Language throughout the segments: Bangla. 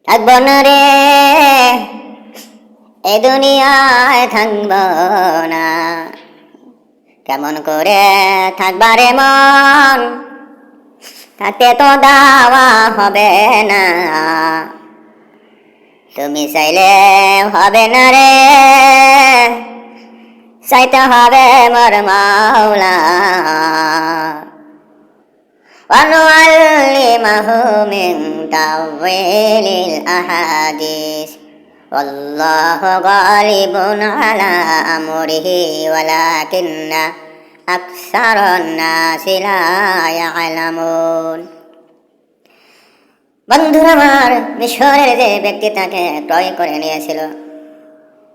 থাকব না রে এ দুনিয়ায় থাকব না, কেমন করে থাকবারে মন, থাকতে তো দেওয়া হবে না। তুমি চাইলে হবে না রে, চাইতে হবে মোর মাওলা। ونعلمه من تأويل الأحاديث والله غالب على أمره ولكن أكثر الناس لا يعلمون। বন্ধুরা আমার, মিশরের যে ব্যক্তি তাকে ক্রয় করে নিয়েছিল,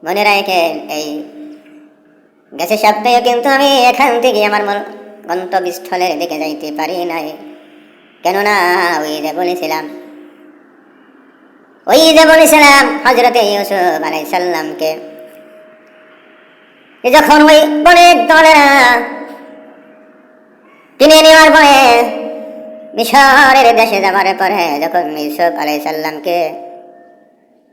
মনে রাখেন এই গেছে সপ্তাহে কিন্তু আমি এখান থেকে আমার গন্তব্যস্থলের দিকে যাইতে পারি নাই, কেননা ওই যে বলেছিলাম হযরতে ইউসুফ আলাইহিস সালামকে, যখন ওই বনের দলেরা কিনে নেওয়ার পরে মিশরের দেশে যাবার পরে যখন ইউসুফ আলাইহিস সালামকে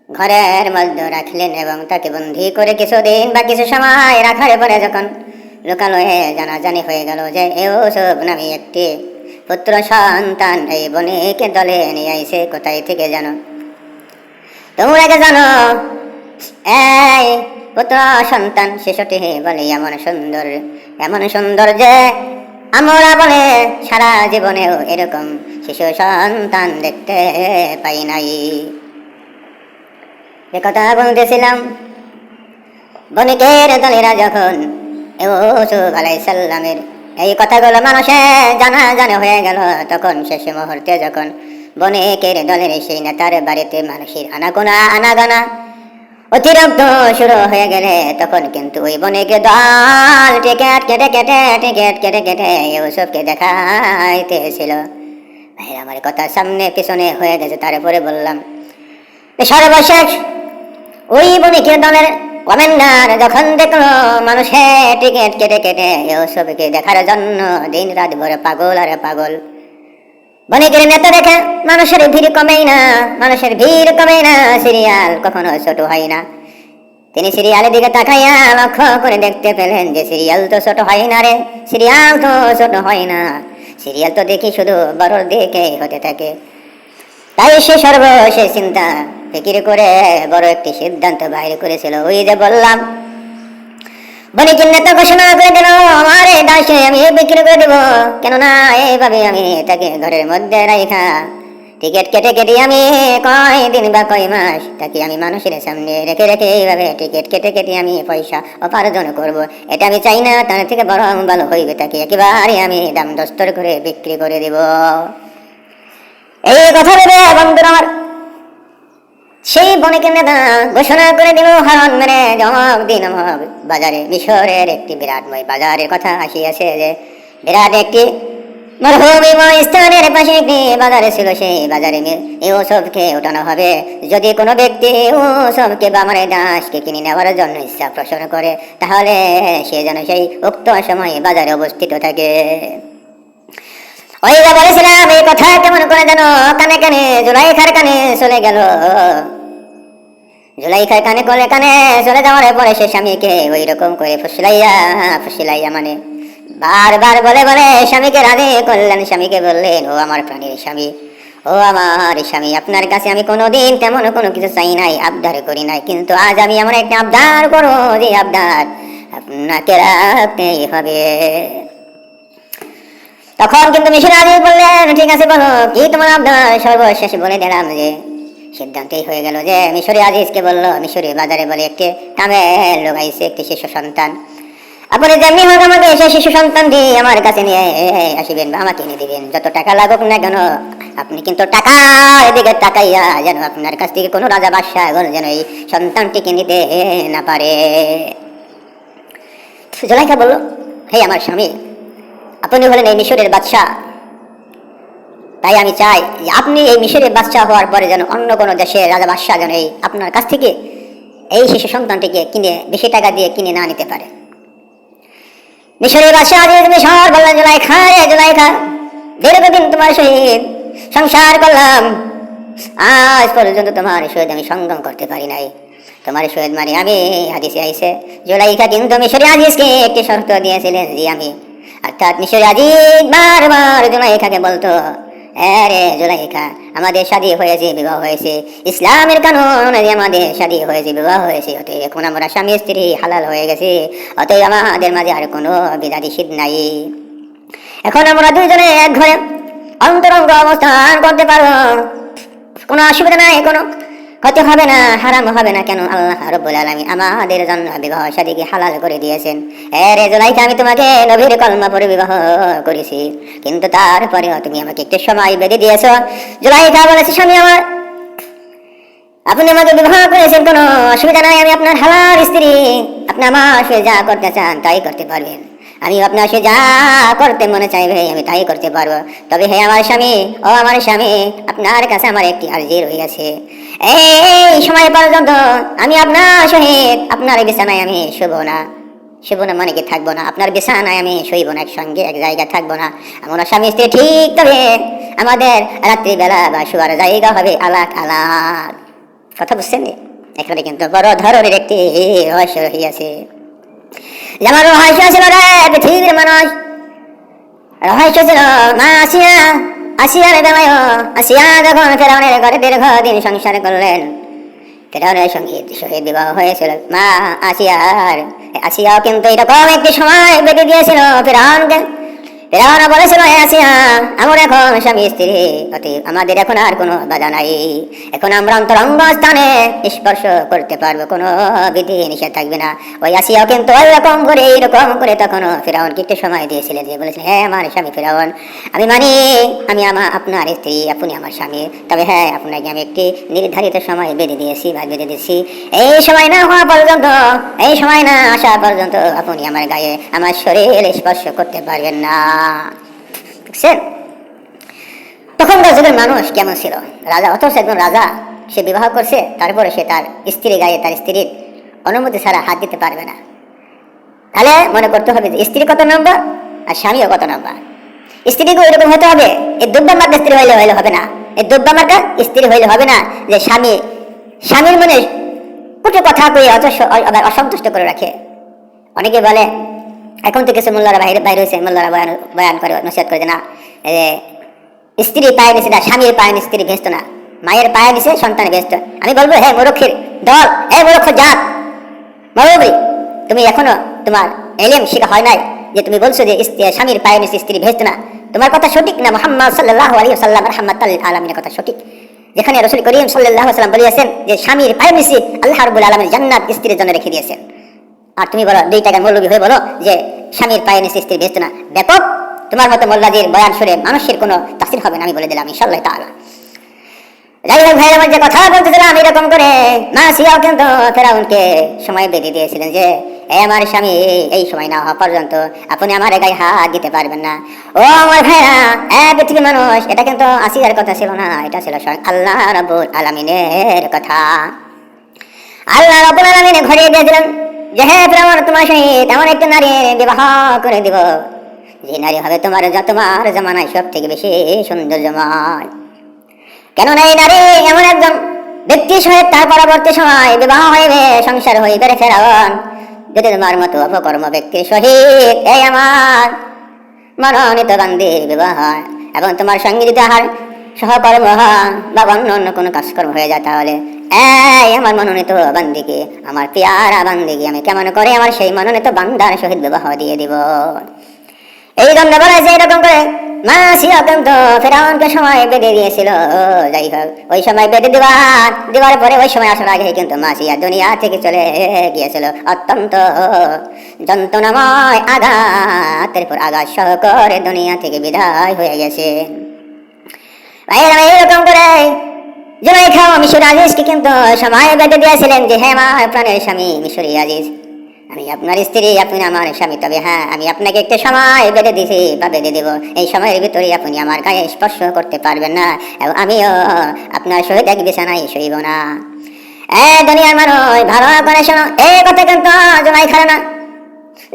ঘরের মধ্যে রাখলেন এবং তাকে বন্দী করে কিছুদিন বা কিছু সময় রাখার পরে যখন লোকালয়ে জানাজানি হয়ে গেল যে ইউসুফ নামে একটি পুত্র সন্তান এই বণিক দলে নিয়ে আইছে কোথায় থেকে জানো? তোমরা কি জানো? এই পুত্র সন্তান শিশুটি বলে এমন সুন্দর যে আমরা বলে সারা জীবনেও এরকম শিশু সন্তান দেখতে পাই নাই। কথা বলতেছিলাম, বণিকের দলেরা যখন ইউসুফ আলাইহিস সালামের এই কথাগুলো মানুষের জানা হয়ে গেল, তখন শেষ মুহূর্তে যখন বণিকের দলের সেই নেতার বাড়িতে মানুষের আনাগোনা অতিরিক্ত শুরু হয়ে গেলে, তখন কিন্তু ওই বণিকের দল টিকেট কেটে ইউসুফকে দেখাইতেছিল। ভাই আমার কথা সামনে পিছনে হয়ে গেছে, তারপরে বললাম সর্বশেষ ওই বণিকের দলের কমান্ডার যখন দেখলো মানুষের টিকিট কেটে ইউসুফকে দেখার জন্য দিন রাত ভরে পাগল আর পাগল। বণিকের নেতা দেখে মানুষের ভিড় কমেই না, সিরিয়াল কখনো ছোট হয় না। তিনি সিরিয়ালের দিকে তাকাইয়া লক্ষ্য করে দেখতে পেলেন যে সিরিয়াল তো ছোট হয় না রে, সিরিয়াল তো দেখি শুধু বড় দিকে হতে থাকে। তাই সে সর্বশেষ চিন্তা ফিকির করে বড় একটি সিদ্ধান্ত বাইর করেছিল। ওই যে বললাম, বণিকের নেতা ঘোষণা করে দিল আমার এই দাসে আমি বিক্রি করে দেবো, কেননা এইভাবে আমি তাকে ঘরের মধ্যে রাখা টিকিট কেটে আমি কয় দিন বা কয় মাস তাকে আমি মানুষের সামনে রেখে এইভাবে টিকিট কেটে আমি পয়সা উপার্জন করব। এটা আমি চাই না, তার থেকে বরং ভালো হইবে তাকে একেবারে আমি দাম দস্তর করে বিক্রি করে দেব। এই কথা ভেবে বন্ধুরা আমার, সেই বণিকের নেতা ঘোষণা করে দিল হারন মেরে দিন বাজারে, মিশরের একটি বিরাটময় বাজারের কথা আসিয়াছে যে বিরাট একটি মরুভূমিময় স্থানের পাশে একটি বাজারে ছিল। সেই বাজারে ইউসুফকে ওঠানো হবে। যদি কোনো ব্যক্তি ইউসুফকে বা আমার দাসকে কিনে নেওয়ার জন্য ইচ্ছা পোষণ করে, তাহলে সে যেন সেই উক্ত সময়ে বাজারে অবস্থিত থাকে। ওই যে বলেছিলাম এই কথা কেমন করে যেন কানে জুলাইখার কানে চলে গেল। জুলাইখার কানে চলে যাওয়ার পরে সে স্বামীকে ওই রকম করে ফুসলাইয়া মানে বারবার বলে স্বামীকে রাজি করলেন। স্বামীকে বললেন, ও আমার প্রাণীর স্বামী, আপনার কাছে আমি কোনোদিন তেমন কোনো কিছু চাই নাই, আবদার করি নাই, কিন্তু আজ আমি এমন একটা আবদার করবো যে আবদার আপনাকে রাখতেই হবে। তখন কিন্তু মিশর আজিজ বললেন, ঠিক আছে বলো কি তোমার আবদার। সর্বশেষ বলে দিলাম যে সিদ্ধান্তই হয়ে গেল যে মিশরি আজিজকে বললো, মিশরি বাজারে বলে একটি কামেল লোক আইছে, একটি শিশু সন্তান, আপনি যেমনি হোক আমাকে সেই শিশু সন্তানটি আমার কাছে নিয়ে আসিবেন বা আমাকে এনে দিবেন, যত টাকা লাগুক না কেন। আপনি কিন্তু টাকার দিকে তাকাইয়া যেন আপনার কাছ থেকে কোনো রাজা বাদশাহ যেন এই সন্তানটিকে নিতে না পারে। জুলাইখা বলল, হে আমার স্বামী, আপনি হলেন এই মিশরের বাদশাহ, তাই আমি চাই আপনি এই মিশরের বাদশাহ হওয়ার পরে যেন অন্য কোনো দেশের রাজা বাদশাহ যেন এই আপনার কাছ থেকে এই শিশু সন্তানটিকে কিনে বেশি টাকা দিয়ে কিনে না নিতে পারে। মিশরের বাদশাহ আজিজ মিশর বললেন, জুলাইখা দীর্ঘদিন তোমার সহিত সংসার করলাম, আজ পর্যন্ত তোমার সহিত আমি সঙ্গম করতে পারি নাই। তোমার সহিত মানে আমি হাদিসে আইছে জুলাইখা কিন্তু মিশরি আজিজকে একটি শর্ত দিয়েছিলেন যে আমি, অর্থাৎ মিশরি আজিজ বারবার জুলাইখাকে বলতো, আরে জুলাইখা আমাদের শাদী হয়েছে, বিবাহ হয়েছে, ইসলামের কানুন আমাদের শাদী হয়েছে, বিবাহ হয়েছে, অতএব এখন আমরা স্বামী স্ত্রী হালাল হয়ে গেছে, অতএব আমাদের মাঝে আর কোনো বিধি নিষেধ নাই। এখন আমরা দুইজনে এক ঘরে অন্তরঙ্গ অবস্থান করতে পারবো, কোনো অসুবিধা নাই, কোনো ক্ষতি হবে না, হারাম হবে না। কেন? আল্লাহ রাব্বুল আলামিন আমাদের জন্য বিবাহ শাদীকে হালাল করে দিয়েছেন। রে জুলাইখা, আমি তোমাকে নবীর কলমা পড়ে বিবাহ করেছি, কিন্তু তারপরেও তুমি আমাকে একটু সময় বেঁধে দিয়েছ। জুলাইখা বলেছে, স্বামী আমার, আপনি আমাকে বিবাহ করেছেন, কোনো অসুবিধা নাই, আমি আপনার হালাল স্ত্রী, আপনি আমার সাথে যা করতে চান তাই করতে পারবেন, আমি আপনার সাথে যা করতে মনে চাইবে আমি তাই করতে পারবো। তবে হে আমার স্বামী, ও আমার স্বামী, আপনার কাছে আমার একটি আরজি রয়েছে। এই সময় পর্যন্ত আমি আপনার সহিত আপনার বিছানায় আমি শুভ না, শুভ না মানে কি থাকবো না, আপনার বিছানায় আমি শুইব না, একসঙ্গে এক জায়গায় থাকবো না, আমরা স্বামী স্ত্রী ঠিক, তবে আমাদের রাত্রিবেলা বা শুয়ার জায়গা হবে আলাক আলাক। কথা বুঝছেন? এখানে কিন্তু বড় ধরনের একটি রহস্য রহিয়াছে। যেমন রহস্য ছিল রে পৃথিবীর মানুষ, রহস্য ছিল মা আসিয়া, আসিয়ার বেলায় আসিয়া যখন ফেরাউনের ঘরে দীর্ঘদিন সংসার করলেন, ফেরাউনের সঙ্গে শহীদ বিবাহ হয়েছিল মা আসিয়ার। আসিয়াও কিন্তু এরকম একটি সময় বেঁধে দিয়েছিল ফেরাউনকে। ফেরাউন বলেছিল, হে আসিয়া, আমরা এখন স্বামী স্ত্রী, অতএব আমাদের এখন আর কোনো বাধা নাই, এখন আমরা অন্তরঙ্গ স্থানে স্পর্শ করতে পারবো, কোনো বিধি নিষেধ থাকবে না। ওই আসিয়াও কিন্তু ওই রকম করে এইরকম করে তখনও ফেরাউনকে একটু সময় দিয়েছিলেন, যে বলেছিলেন, হ্যাঁ আমার স্বামী ফেরাউন, আমি মানি আমি আপনার স্ত্রী, আপনি আমার স্বামী, তবে হ্যাঁ আপনাকে আমি একটি নির্ধারিত সময় বেঁধে দিয়েছি বা বেঁধে দিয়েছি, এই সময় না হওয়া পর্যন্ত, এই সময় না আসা পর্যন্ত আপনি আমার গায়ে আমার শরীর স্পর্শ করতে পারবেন না। বুঝছেন? তখনকার যুগের মানুষ কেমন ছিল? রাজা, অথচ একজন রাজা, সে বিবাহ করছে, তারপরে সে তার স্ত্রীর গায়ে তার স্ত্রীর অনুমতি ছাড়া হাত দিতে পারবে না। তাহলে মনে করতে হবে যে স্ত্রী কত নম্বর আর স্বামীও কত নম্বর। স্ত্রীকে এরকম হতে হবে, এই দুব্বা মার্কা স্ত্রী হইলে হইলে হবে না, এই দুব্বা মার্কা স্ত্রী হইলে হবে না যে স্বামীর মনে কুটে কথা কয়ে অথচ আবার অসন্তুষ্ট করে রাখে। অনেকে বলে, এখন তো কিছু মোল্লারা বাইরে হয়েছে, মোল্লারা বয়ান করে নসিহত করে যে না, স্ত্রী পায়ে নিচে না, স্বামীর পায়ে নিচে স্ত্রী ভেস্ত না, মায়ের পায়ে নিচে সন্তান ভেস্ত। আমি বলবো, হ্যাঁ মূর্খের দল, হ্যাঁ মূর্খ জাত, মরবি, তুমি এখনো তোমার এলেম শিখা হয় নাই যে তুমি বলছো যে স্বামীর পায়ে নিচে স্ত্রী ভেস্ত না। তোমার কথা সঠিক না, মুহাম্মদ সাল্লাল্লাহু আলাইহি ওয়াসাল্লাম রাহমাতাল লিল আলামিনের কথা সঠিক, যেখানে রাসূল করিম সাল্লাল্লাহু আলাইহি ওয়াসাল্লাম বলেছেন যে স্বামীর পায়ে নিচে আল্লাহ রাব্বুল আলামিন জান্নাত স্ত্রীর জন্য রেখে দিয়েছেন। আর তুমি বলো 2 টাকার মৌলবি হয়ে বলো যে স্বামীর পায়ে নিচে স্ত্রী ভেস্ত না। ব্যাপক, তোমার মতো মোল্লাদের বয়ান শুনে মানুষের কোনো তাসির হবে না, আমি বলে দিলাম ইনশাআল্লাহ তাআলা। যাই হোক ভাই, আমার যে কথা বলতেছিলাম, এরকম করে মা আসিয়াও কিন্তু ফেরাউনকে সময় বেঁধে দিয়েছিলেন যে আমার স্বামী এই সময় না হওয়া পর্যন্ত আপনি আমার গায়ে হাত দিতে পারবেন না। ও আমার ভাইয়া, পৃথিবীর মানুষ, এটা কিন্তু আসিয়ার কথা ছিল না, এটা ছিল স্বয়ং আল্লাহ রাব্বুল আলামিনের কথা। আল্লাহ রাব্বুল আলামিন ঘরে দিয়েছিলেন যে হে ফেরাউন, তোমার সহিত এমন একটা নারী বিবাহ করে দিব, যে নারী হবে তোমার জামানায় সব থেকে বেশি সৌন্দর্যময়। কেননা এই নারী এমন একজন ব্যক্তির সহিত তার পরবর্তী সময় বিবাহ হইবে, সংসার হইবে। ফেরাউন, যদি তোমার মতো অপকর্ম ব্যক্তির সহিত এই আমার মনোনীত বান্দির বিবাহ হয় এবং তোমার সঙ্গে যদি আহার সহকর্ম বা অন্য কোনো কাজকর্ম হয়ে যায়, তাহলে এই আমার মনোনীত বান্দিকে, আমার পিয়ারা বান্দিকে আমি কেমন করে আমার সেই মনোনীত বান্দার সহিত বিবাহ দিয়ে দিব। এই জন্য বলে যে এরকম করে মা আসিয়া কিন্তু ফেরাউনকে সময় বেঁধে দিয়েছিল। যাই হোক, ওই সময় বেঁধে দেওয়ার পরে ওই সময় আসার আগে কিন্তু মা আসিয়া দুনিয়া থেকে চলে গিয়েছিল অত্যন্ত যন্ত্রণাময় আঘাতের পর আঘাত সহ করে দুনিয়া থেকে বিদায় হয়ে গেছে। এরকম করে জুলাইখা মিশর আজিজকে কিন্তু সময় বেঁধে দিয়েছিলেন যে হ্যাঁ আমার প্রাণের স্বামী মিশরি আজিজ, আমি আপনার স্ত্রী, আপনি আমার স্বামী, তবে হ্যাঁ আমি আপনাকে একটা সময় বেঁধে দিয়েছি বা বেঁধে দেব, এই সময়ের ভিতরে আপনি আমার গায়ে স্পর্শ করতে পারবেন না এবং আমিও আপনার সহিত এক বিছানায় শুইব না। দুনিয়ার মানুষ ভালো করে শোনো, এই কথা কিন্তু জুলাইখার না,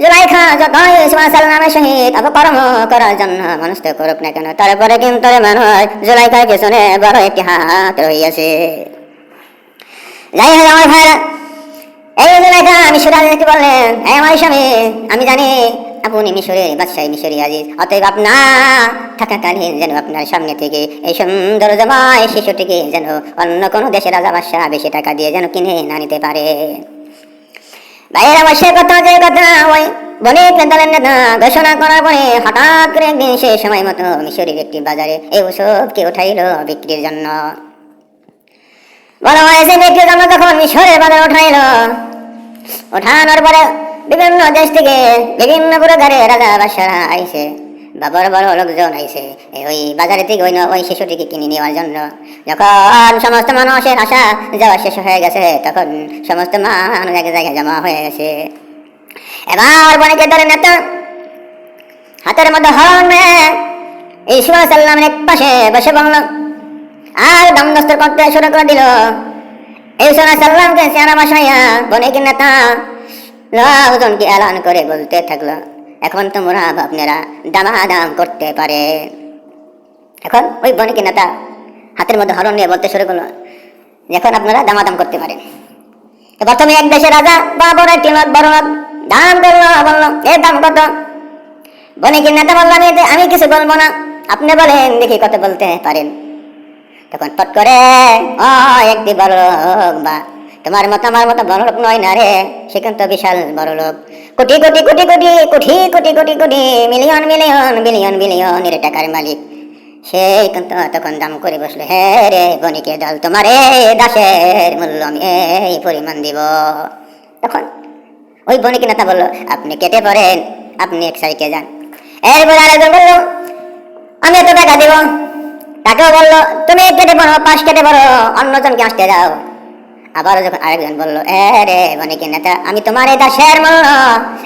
জুলাইখা যতই সাল্লামের সহিত অপকর্ম করার জন্য মানুষ তো করুক না কেন, তারপরে কিন্তু মানুষ জুলাইখার পেছনে বড় একটি হাত রইয়াছে। যাই হোক আমার ভাইরা, এই জুলাইখা মিশর আজিজকে বললেন, আমার স্বামী, আমি জানি আপনি মিশরের বাদশাহ, মিশরি আজিজ, অতএব আপনার থাকাকালীন যেন আপনার সামনে থেকে এই সুন্দর জামাই শিশুটিকে যেন অন্য কোনো দেশের রাজা বাদশাহ বেশি টাকা দিয়ে যেন কিনে না নিতে পারে। ভাইয়ের আমার সে কথা, যে কথা ওই বণিক দলের নেতা ঘোষণা করার পরে হঠাৎ করে একদিন সে সময় মতো মিশরের একটি বাজারে এই ওষুধকে উঠাইল বিক্রির জন্য। বলা হয়েছে বিক্রির জন্য যখন মিশরের বাজারে উঠাইল, ওঠানোর পরে বিভিন্ন দেশ থেকে বিভিন্ন পুরোগারে রাজা বাদশারা আইছে বা বড় বড় লোকজন আইছে ওই বাজারে থেকে ওই শিশুটিকে কিনে নেওয়ার জন্য। যখন সমস্ত মানুষের আশা যাওয়া শেষ হয়ে গেছে, তখন সমস্ত মানুষ এক জায়গায় জমা হয়ে গেছে। এবার বণিকের দলের নেতা হাতের মধ্যে হরণ এই সাল্লামের এক পাশে বসে বলল আর দম দস্তর করতে শুরু করে দিল। এই সাল্লামকে চেহারা বসাইয়া বণিকের নেতা লোকজনকে এলান করে বলতে থাকলো, এখন তোমরা আপনারা দামাদাম করতে পারে। এখন ওই বণিকের নেতা হাতের মধ্যে হরণ নিয়ে বলতে শুরু করলো, এখন আপনারা দামাদাম করতে পারেন। তো প্রথমে এক দেশের রাজা বা বড় একটি লোক বড় লোক দাম করলো, বললো এর দাম কত? বণিকের নেতা বললো, আমি কিছু বলবো না, আপনি বলেন দেখি কত বলতে পারেন। তখন পট করে একটি বড় লোক, বা তোমার মতো আমার মতো বড় লোক নয় না রে, সে কিন্তু বিশাল বড় লোক, crore crore crore crore crore crore crore crore million million billion বিলিয়নের টাকার মালিক, সেই কিন্তু তখন দাম করে বসলো, হ্যাঁ রে বণিকের দল, তোমার এই দাসের মূল্য আমি এই পরিমাণ দিব। তখন ওই বণিকের নেতা বললো, আপনি কেটে পড়েন, আপনি এক সাইডে যান। এরপরে আরেকজন বললো, আমি এত টাকা দিব। তাকেও বললো, তুমি কেটে পড়ো, পাশ কেটে পড়ো, অন্যজনকে আসতে যাও। আবারও যখন আরেকজন বললো, রে বণিকের নেতা, আমি তোমার এই দাসের মূল্য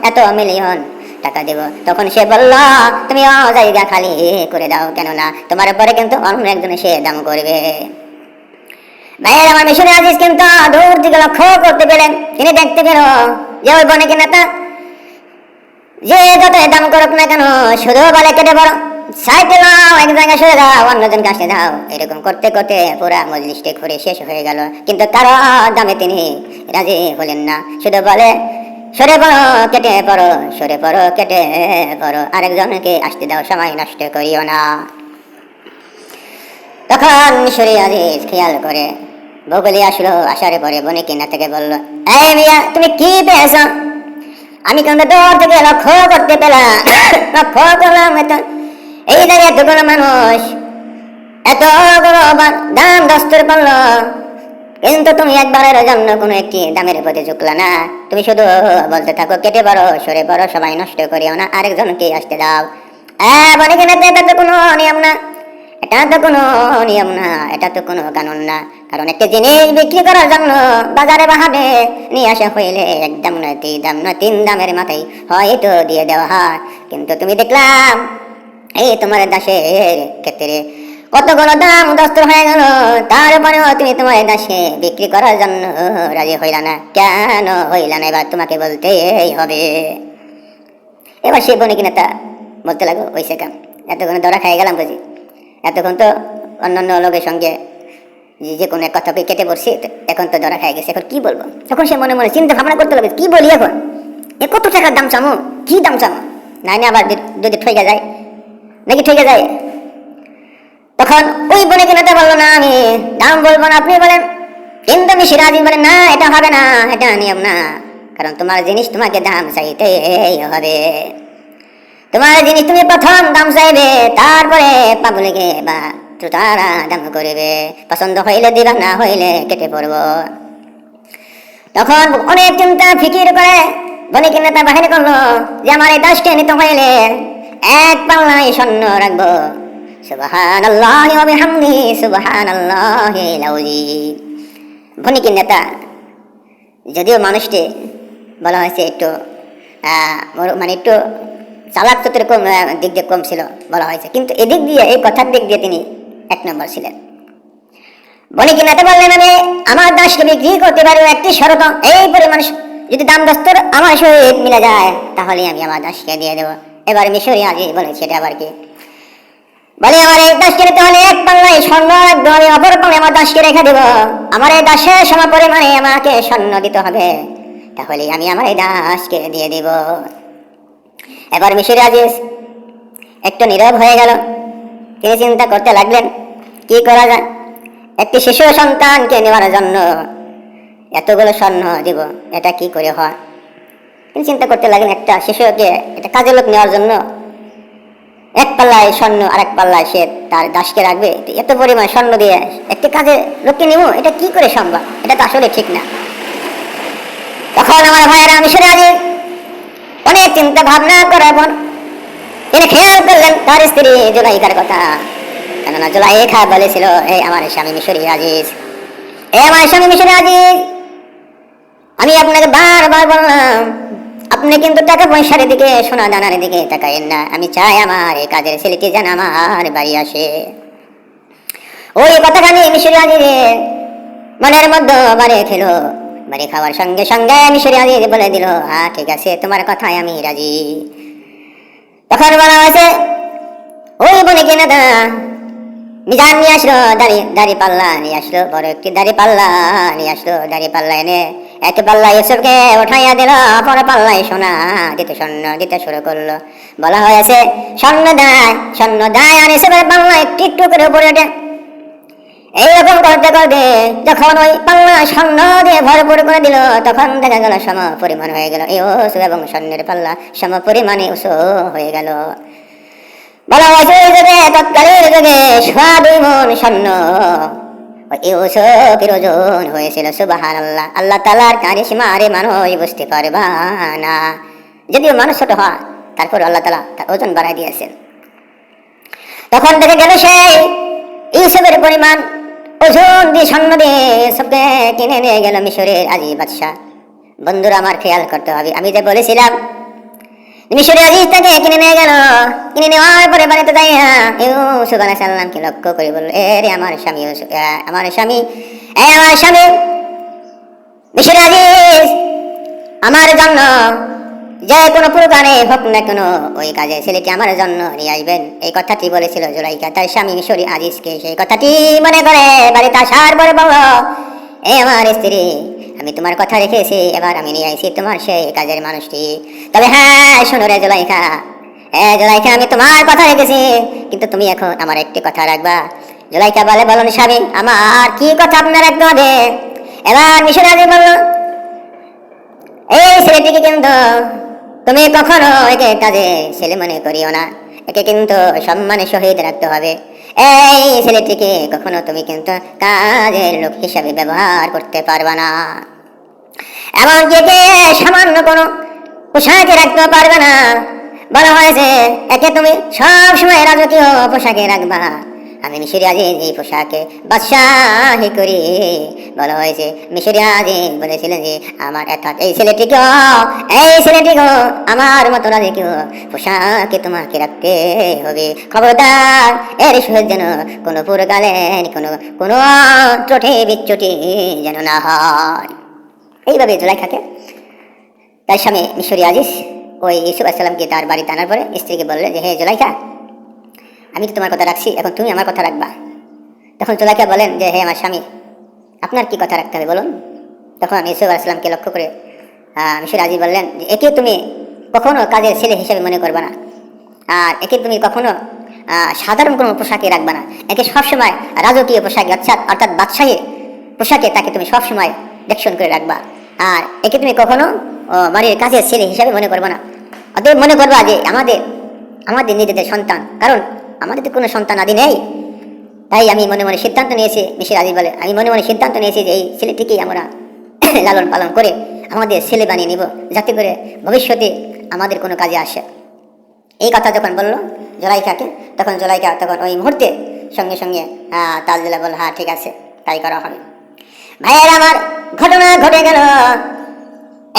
এত মিলিয়ন টাকা দেব। তখন সে বলল, তুমি জায়গা খালি করে দাও, কেননা তোমার পরে কিন্তু অন্য একজন সে দাম করবে। ভাইয়ের আমার মিশরে আজিজ কিন্তু দূর থেকে লক্ষ্য করতে পেলেন, তিনি দেখতে পেল যে ওই বণিকের নেতা যে যত দাম করুক না কেন শুধু বলে কেটে বড় সাইডে নাও, এক জায়গায় সরে দাও, অন্যজনকে আসতে দাও। এরকম করতে করতে পুরা মজলিসটি ঘুরে শেষ হয়ে গেল, কিন্তু কারো দামে তিনি রাজি হলেন না। শুধু বলে সরে পড়ো কেটে পড়ো, সরে পড়ো কেটে পড়ো, আরেকজনকে আসতে দাও, সময় নষ্ট করিও না। তখন মিশরি আজিজ খেয়াল করে বগলি আসলো, আসার পরে বণিকের নেতাকে বলল, এই মিয়া তুমি কি পেয়েছ? আমি কিন্তু দূর থেকে লক্ষ্য করতে পেলাম, লক্ষ্য করলাম এই জায়গায় এতগুলো মানুষ এতগুলো দাম দস্তর করলো, কিন্তু তুমি একবারের জন্য কোনো একটি দামের প্রতি ঝুঁকলা না। তুমি শুধু বলতে থাকো কেটে পড়ো সরে পড়ো, সবাই নষ্ট করিও না, আরেকজনকে আসতে দাও। বণিকের নেতা, এটা তো কোনো নিয়ম না, এটা তো কোনো নিয়ম না, এটা তো কোনো কানুন না। কারণ একটা জিনিস বিক্রি করার জন্য বাজারে বাহারে নিয়ে আসা হইলে এক দাম নয়, দুই দাম নয়, তিন দামের মাথায় হয়তো দিয়ে দেওয়া হয়। কিন্তু তুমি দেখলাম এই তোমার দাসের ক্ষেত্রে কতগুলো দাম দস্তর হয়ে গেল, তারপরেও তুমি তোমার দাসে বিক্রি করার জন্য রাজি হইলা না। কেন হইলা না এবার তোমাকে বলতেই হবে। এবার সেই বণিক নেতা বলতে লাগলো, ওইসে কাম, এতক্ষণ ধরা খাই গেলাম বুঝি, এতক্ষণ তো অন্যান্য লোকের সঙ্গে যে কোনো এক কথাকে কেটে পড়ছি, এখন তো ধরা খাই গেছে, এখন কি বলবো? তখন সে মনে মনে চিন্তা ভাবনা করতে লাগবে, কি বলি এখন, এ কত টাকার দাম চামো, কি দাম চামো, নাই না আবার যদি ঠকে যায় নাকি ঠকে যায়। তখন ওই বণিক নেতা বললো, না আমি দাম বলবো না, আপনি বলেন। কিন্তু মিশরি আজিজ বলেন, না এটা হবে না, এটা নিয়ম না, কারণ তোমার জিনিস তোমাকে দাম চাইতেই হবে। তোমার জিনিস তুমি প্রথম দাম চাইবে, তারপরে পাবলিকে বা শ্রোতারা দাম করবে, পছন্দ হইলে দিবা, না হইলে কেটে পড়বো। তখন অনেক চিন্তা ফিকির করে বণিক নেতা বাহিনী করলো যে আমার এই দাসকে নিতে হইলে এক পাল্লায় স্বর্ণ রাখবো, সুবহানাল্লাহি ওয়া বিহামদিহি সুবহানাল্লাহিল আযীম। বণিক নেতা যদিও মানুষটি বলা হয়েছে একটু মানে একটু চালাক চতুর কম দিক দিয়ে কম ছিল বলা হয়েছে, কিন্তু এদিক দিয়ে এই কথার দিক দিয়ে তিনি এক নম্বর ছিলেন। বণিক নেতা বললেন, আমি আমার দাসকে বিক্রি করতে পারি একটি শর্ত, এই পরিমাণ যদি দাম দস্তর আমার সহিত মিলে যায় তাহলে আমি আমার দাসকে দিয়ে দেবো। এবার মিশরি আজিজ বলেছে এটা আবার কি? বলে আমার এই দাসকে নিতে হলে এক পাল্লায় স্বর্ণ রাখবো, আমি অপর পাল্লায় আমার দাসকে রেখে দেবো। আমার এই দাসের সম পরিমাণে আমাকে স্বর্ণ দিতে হবে, তাহলে আমি আমার এই দাসকে দিয়ে দিব। এবার মিশরি আজিজ একটু নীরব হয়ে গেল। তিনি চিন্তা করতে লাগলেন কি করা যায়। একটি শিশু সন্তানকে নেওয়ার জন্য এতগুলো স্বর্ণ দিব, এটা কি করে হয়? তিনি চিন্তা করতে লাগলেন একটা শিশুকে একটা কাজের লোক নেওয়ার জন্য এক পাল্লায় স্বর্ণ আর এক পাল্লায় সে তার দাসকে রাখবে, এত পরিমাণ স্বর্ণ দিয়ে একটি কাজের লোককে নেব, এটা কি করে সম্ভব? এটা তো আসলে ঠিক না। তখন আমার ভাইয়েরা মিশরে আজিজ অনেক চিন্তা ভাবনা করার পর তিনি খেয়াল করলেন তার স্ত্রী জুলাইখার কথা। কেননা জুলাইখা বলেছিল, এই আমার স্বামী মিশরি আজিজ, আমার স্বামী মিশরি আজিজ, আমি আপনাকে বারবার বললাম আপনি কিন্তু টাকা পয়সার দিকে সোনা দানার দিকে তাকাইন না। আমি চাই আমার এই কাজের ছেলেটি যেন আমার বাড়ি আসে। ওই কথাখানি মিশরি আজিজের মনের মধ্যে বাড়ি খেল। বাড়ি খাওয়ার সঙ্গে সঙ্গে মিশরি আজিজ বলে দিল, হ্যাঁ ঠিক আছে, তোমার কথায় আমি রাজি। তখন বলা হয়েছে ওই বনে কিনা দা মিজান নিয়ে আসলো, দাড়ি পাল্লা নিয়ে আসলো, বড় একটি দাড়ি পাল্লা নিয়ে আসলো। দাড়ি পাল্লা এনে এক পাল্লা ইউসুফকে উঠাইয়া দিল, অপর পাল্লায় সোনা দিতে স্বর্ণ দিতে শুরু করলো। বলা হয়েছে স্বর্ণ দায় আর ইউসুফের পাল্লা একটু একটু করে উপরে ওঠে। এইরকম করতে করতে যখন ওই পাল্লা স্বর্ণ দিয়ে ভরপুর করে দিল, তখন দেখা গেল সম পরিমাণ হয়ে গেল ইউসুফ এবং স্বর্ণের পাল্লা সম পরিমাণে ইউসুফ হয়ে গেল। বলা হয়েছে ওই যুগে তৎকালীন যুগে 2.5 মণ স্বর্ণ ইউসুফের ওজন হয়েছিল। সুবহানাল্লাহ, আল্লাহ তাআলার কারিশমা আরে মানুষ বুঝতে পারবা না। যদিও মানুষ ছোট হয়, তারপর আল্লাহ তাআলা তার ওজন বাড়াই দিয়েছেন। তখন দেখে গেল সেই ইউসুফের পরিমাণ ওজন দিয়ে স্বর্ণ দিয়ে ইউসুফকে কিনে নিয়ে গেল মিশরের আজিজ বাদশাহ। বন্ধুরা আমার খেয়াল করতে হবে, আমি যে বলেছিলাম মিশরি আজিজ তাকে কিনে নিয়ে গেল। কিনে নেওয়ার পরে বাড়িতে যাই ইউসুফ আলাইহিস সালামকে লক্ষ্য করে বলল, এরে আমার স্বামী ইউসুফ, আমার স্বামী মিশরি আজিজ, আমার জন্য যে কোনো প্রকারে হোক না কেন ওই কাজে ছেলেটি আমার জন্য নিয়ে আসবেন। এই কথাটি বলেছিল জুলাইখা তার স্বামী মিশরি আজিজকে। সেই কথাটি মনে করে বাড়িতে আসার পরে বলল, আমার স্ত্রী, আমি তোমার কথা রেখেছি, এবার আমি নিয়ে আইছি তোমার সেই কাজের মানুষটি। তবে হ্যাঁ শোনো রে জুলাইখা, জুলাইখা, আমি তোমার কথা রেখেছি, কিন্তু তুমি এখন আমার একটি কথা রাখবা। জুলাইখা বলে, বলুন স্বামী, আমার কি কথা আপনার রাখতে হবে? এবার মিশরি আজিজ বলল, এই ছেলেটিকে কিন্তু তুমি কখনো একে কাজে ছেলে মনে করিও না, একে কিন্তু সম্মানের সহিত রাখতে হবে। এই ছেলেটিকে কখনো তুমি কিন্তু কাজের লোক হিসাবে ব্যবহার করতে পারবা না, এমনকি একে সামান্য কোনো পোশাকে রাখতে পারবে না। বলা হয়েছে একে তুমি সব সময় রাজকীয় পোশাকে রাখবা। আমি মিশরি আজিজ এই পোশাকে বাদশাহী করি। বলা হয়েছে মিশরি আজিজ বলেছিলেন যে আমার অর্থাৎ এই ছেলেটিকেও আমার মতো রাজকীয় পোশাকে তোমাকে রাখতে হবে। খবরদার এর সহিত যেন কোনো পুরকালের কোনো ত্রুটি বিচ্যুতি যেন না হয়। এইভাবে জুলাইখাকে তার স্বামী মিশরি আজিজ ওই ইউসুফ আলাইহিস সালামকে তার বাড়িতে আনার পরে স্ত্রীকে বললে যে, হে জুলাইখা, আমি তো তোমার কথা রাখছি, এখন তুমি আমার কথা রাখবা। তখন জুলাইখা বলেন যে, হে আমার স্বামী, আপনার কি কথা রাখতে হবে বলুন। তখন ইউসুফ আলাইহিস সালামকে লক্ষ্য করে মিশরি আজিজ বললেন যে, একে তুমি কখনো কাজের ছেলে হিসেবে মনে করবা না, আর একে তুমি কখনো সাধারণ কোনো পোশাকে রাখবা না। একে সবসময় রাজকীয় পোশাকে অর্থাৎ বাদশাহী পোশাকে তাকে তুমি সবসময় দেখশন করে রাখবা। আর একে তুমি কখনো বাড়ির কাজের ছেলে হিসাবে মনে করবা না। অতএব মনে করবা যে আমাদের নিজেদের সন্তান, কারণ আমাদের তো কোনো সন্তান আদি নেই। তাই আমি মনে মনে সিদ্ধান্ত নিয়েছি, মিশরি আজিজ বলে, আমি মনে মনে সিদ্ধান্ত নিয়েছি যে এই ছেলেটিকেই আমরা লালন পালন করে আমাদের ছেলে বানিয়ে নিব, যাতে করে ভবিষ্যতে আমাদের কোনো কাজে আসে। এই কথা যখন বললো জুলাইখাকে, তখন জুলাইখা তখন ওই মুহূর্তে সঙ্গে সঙ্গে তাল দিলা বল, হ্যাঁ ঠিক আছে, তাই করা হবে। ভাইয়ের আমার ঘটনা ঘটে গেল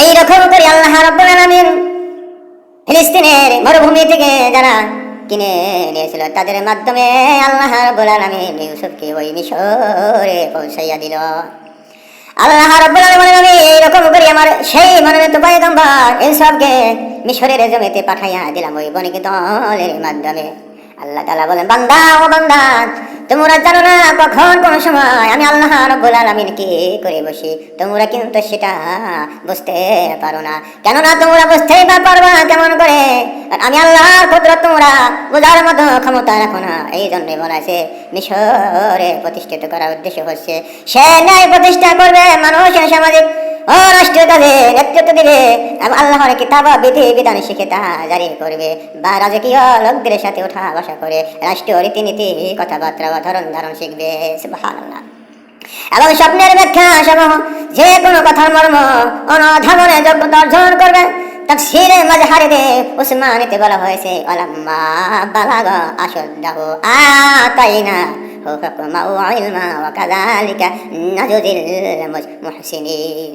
এইরকম করে। আল্লাহ রাব্বুল আলামিন ফিলিস্তিনের মরুভূমি থেকে যারা কিনে নিয়েছিল তাদের মাধ্যমে আল্লাহ রাব্বুল আলামিন ইউসুফকে ওই মিশরে পৌঁছাইয়া দিল। আল্লাহ রাব্বুল আলামিন আমি এরকম করি আমার সেই মনোনীত পয়গম্বর ইউসুফকে মিশরের জমিতে পাঠাইয়া দিলাম ওই বণিক দলের মাধ্যমে। আল্লাহ তাআলা বলেন, বান্দা ও বান্দা, তোমরা জানো না কখন কোন সময় আমি আল্লাহ রাব্বুল আলামিন কি করে বসি, তোমরা কিন্তু সেটা বুঝতে পারো না। কেননা তোমরা বুঝতেই বা পারবা কেমন করে, আর আমি আল্লাহর কুদরত তোমরা বোঝার মতো ক্ষমতা রাখো না। এই জন্যই বলা আছে মিশরে প্রতিষ্ঠিত করার উদ্দেশ্য হচ্ছে সে ন্যায় প্রতিষ্ঠা করবে, মানুষের সামাজিক ও রাষ্ট্রীয় কাজে নেতৃত্ব দিবে, আল্লাহর কিতাব বিধি বিধান শিখে তা জারি করবে, বা রাজকীয় লোকদের সাথে ওঠা বসা করে রাষ্ট্রীয় রীতিনীতি কথাবার্তা বা ধরন ধারণ শিখবে। সুবহানাল্লাহ। এবং স্বপ্নের ব্যাখ্যা সমূহ যে কোনো কথার মর্ম অনুধাবনে যোগ্যতা অর্জন করবে। তাফসীরে মাজহারিতে উসমানীতে বলা হয়েছে, আলাম্মা বালাগা আশদ্দাহু আতাইনা হুকমা ওয়া ইলমা ওয়া কাযালিকা নাজজিল মুহসিনিন।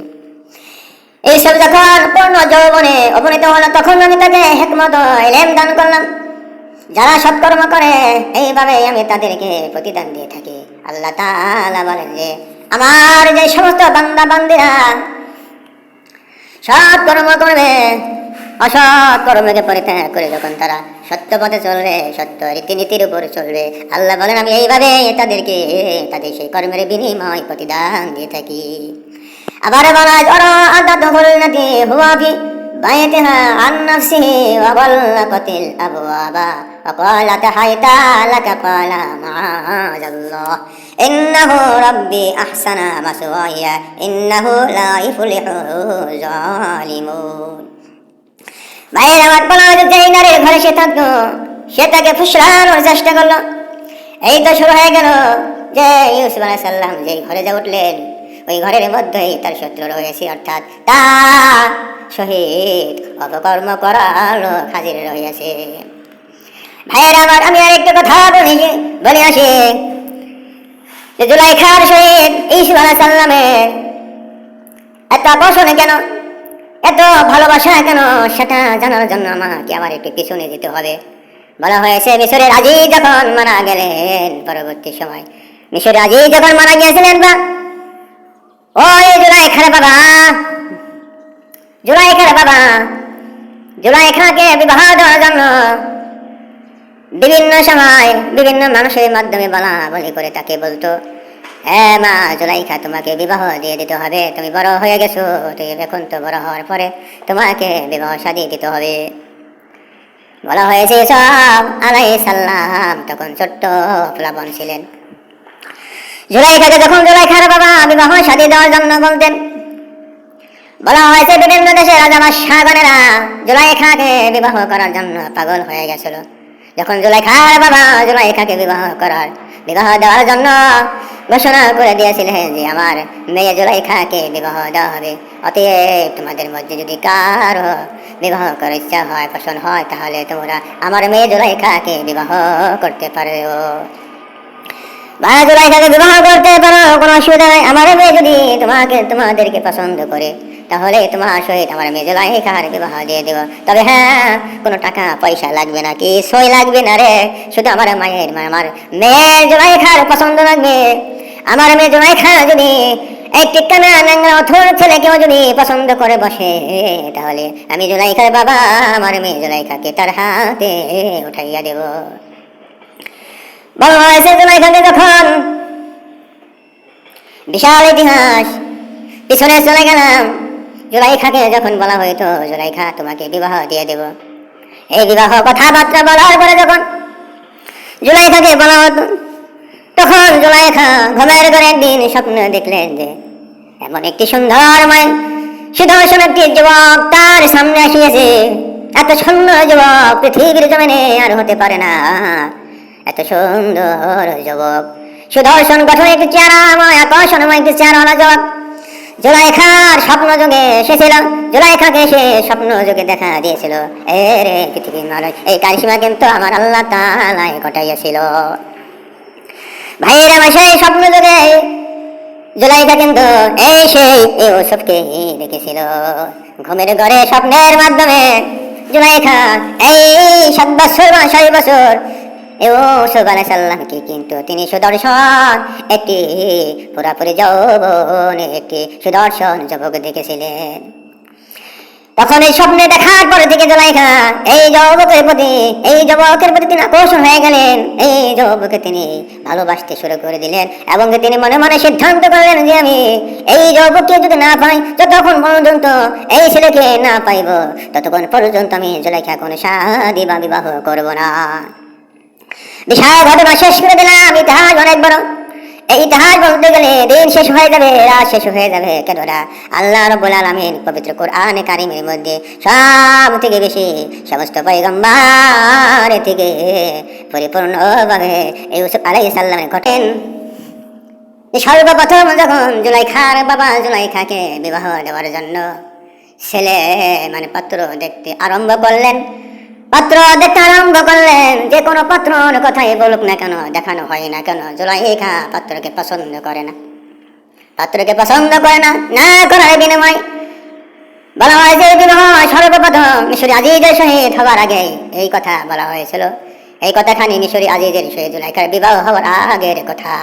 এইসব যখন পূর্ণ যৌবনে উপনীত হলো তখন আমি তাকে হিকমত ও ইলম দান করলাম। যারা সৎকর্ম করে এইভাবে আমি তাদেরকে প্রতিদান দিয়ে থাকি। আল্লাহ তাআলা বলেন যে আমার যে সমস্ত বান্দা বান্দিরা সৎ কর্ম করবে, অসৎ কর্মকে পরিত্যাগ করে যখন তারা সত্য পথে চলবে, সত্য রীতিনীতির উপর চলবে, আল্লাহ বলেন আমি এইভাবে তাদেরকে তাদের সেই কর্মের বিনিময় প্রতিদান দিয়ে থাকি। আবার বলা জরা আদাদুল নাদি হুয়া বি বাইতিহা আন নাফসিহি ওয়া বাল্লাকাতিল আবওয়াবা ওয়া ক্বালাত হাইতা লাকা ক্বালা মাআযাল্লাহ ইন্নাহু রাব্বি আহসানা মাসওয়ায়া ইন্নাহু লা ইফলিহু যালিমুন। ভাইয়ের আমার বলা যেই নারীর ঘরে সে থাকতো সে তাকে ফুসরানোর চেষ্টা করলো। এই তো শুরু হয়ে গেল যে ইউসুফ আলাইহিস সালাম যেই ঘরে যা উঠলেন ওই ঘরের মধ্যেই তার শত্রু রয়েছে, অর্থাৎ তার শহীদ অপকর্ম করার হাজির রয়েছে। ভাইয়ের আমার আমি আর একটা কথা বলে আসি যে জুলাইখার শহীদ ইউসুফ আলাইহিস সালামের এত আকর্ষণ কেন, এত ভালোবাসা কেন, সেটা জানার জন্য আমাকে আবার একটু পিছনে যেতে হবে। বলা হয়েছে মিশরের আজিজ যখন মারা গেলেন, পরবর্তী সময় মিশরের আজিজ যখন মারা গিয়েছিলেন বা ওই জুলাইখার বাবা জুলাইখাকে বিবাহ দেওয়ার জন্য বিভিন্ন সময় বিভিন্ন মানুষের মাধ্যমে বলা বলি করে তাকে বলতো, হ্যাঁ মা জুলাইখা তোমাকে বিবাহ দিয়ে দিতে হবে, তুমি বড় হয়ে গেছো, এখন তো বড় হওয়ার পরে তোমাকে বিবাহ শাদী দিতে হবে। বলা হয়েছে ইউসুফ আলাইহিস সালাম তখন ছোট্ট প্লাবন ছিলেন। জুলাইখাকে যখন জুলাইখার বাবা বিবাহ শাদী দেওয়ার জন্য বলতেন, বলা হয়েছে বিভিন্ন দেশের রাজা বাদশাহগণেরা জুলাইখাকে বিবাহ করার জন্য পাগল হয়ে গেছিল। যখন জুলাইখার বাবা জুলাইখাকে বিবাহ দেওয়ার জন্য ঘোষণা করে দিয়েছিলেন যে আমার মেয়ে জুলাইখাকে বিবাহ দেওয়া হবে, অতএব তোমাদের মধ্যে যদি কারো বিবাহ করার ইচ্ছা হয়, পছন্দ হয়, তাহলে তোমরা আমার মেয়ে জুলাইখাকে বিবাহ করতে পারো। জুলাইখাকে বিবাহ করতে পারো, কোনো অসুবিধা নাই। আমার মেয়ে যদি তোমাদেরকে পছন্দ করে তাহলে তোমার সহিত আমার মেয়ে জুলাইখার বিবাহ দিয়ে দেব। তবে হ্যাঁ, কোনো টাকা পয়সা লাগবে না, কি সই লাগবে না রে, শুধু আমার মেয়ে জুলাইখার পছন্দ লাগবে। আমার মেয়ে জুলাইখা যদি একটি কানা ন্যাংরা অথর ছেলেকেও যদি পছন্দ করে বসে, তাহলে আমি জুলাইখার বাবা আমার মেয়ে জুলাইখাকে তার হাতে উঠাইয়া দেব। বলা হয়েছে জুলাইখাকে যখন বিশাল ইতিহাস পিছনে চলে গেলাম, জুলাইখাকে যখন বলা হইতো জুলাইখা তোমাকে বিবাহ দিয়ে দেব, এই বিবাহ কথাবার্তা বলার পরে যখন জুলাইখাকে বলা হতো, তখন জুলাইখা ঘুমের ঘরে একদিন স্বপ্ন দেখলেন যে এমন একটি সুদর্শন একটি যুবক তার সামনে আসিয়াছে। এত সুন্দর যুবক পৃথিবীর জমিনে আর হতে পারে না, এত সুন্দর যুবক, সুদর্শন গঠন একটি চেহারাময় আকর্ষণময় একটি চেহারা যুবক জুলাইখার স্বপ্ন যুগে এসেছিল। জুলাইখাকে সে স্বপ্ন যুগে দেখা দিয়েছিল, এর পৃথিবীর মানুষ এই কারিশমা কিন্তু আমার আল্লাহ তাআলা ঘটাইয়াছিল। ভাইয়ের আমার সেই স্বপ্ন যুগে জুলাইখা কিন্তু সেই ইউসুফকে দেখেছিল। ঘুমের ঘরে স্বপ্নের মাধ্যমে জুলাইখা এই 7 বছর বা 6 বছর ইউসুফ আলাইহিস সালামকে কিন্তু তিনি সুদর্শন একটি পুরাপুরি যৌবন একটি সুদর্শন যুবক দেখেছিলেন। তখন এই স্বপ্নে দেখার পরে থেকে জুলাইখা এই যুবকের প্রতি তিনি আকর্ষণ হয়ে গেলেন। এই যুবককে তিনি ভালোবাসতে শুরু করে দিলেন এবং তিনি মনে মনে সিদ্ধান্ত করলেন যে আমি এই যুবককে যদি না পাই, যতক্ষণ পর্যন্ত এই ছেলেকে না পাইব ততক্ষণ পর্যন্ত আমি জুলাইখা কোনো শাদী বা বিবাহ করব না। বিশাল ঘটনা শেষ করে দিলাম। ইতিহাস অনেক বড়। এই ইতিহাস বলতে গেলে দিন শেষ হয়ে যাবে, রাত শেষ হয়ে যাবে। কেননা আল্লাহ রাব্বুল আলামিন পবিত্র কোরআনে কারিমের মধ্যে সব থেকে বেশি সমস্ত পয়গম্বর থেকে পরিপূর্ণভাবে ইউসুফ আলাইহিস সালামের ঘটেন। সর্বপ্রথম যখন জুলাইখার বাবা জুলাইখাকে বিবাহ দেওয়ার জন্য ছেলে পাত্র দেখতে আরম্ভ করলেন, যে কোনো পাত্রর কথাই বলুক না কেন, দেখানো হয় না কেন, জুলাইখা পাত্রকে পছন্দ করে না। না করার বিনিময় বলা হয় যে বিবাহ সর্বপ্রথম মিশরি আজিজের সহিত হওয়ার আগে এই কথা বলা হয়েছিল। এই কথাখানি মিশরি আজিজের সহিত জুলাইখার বিবাহ হওয়ার আগের কথা।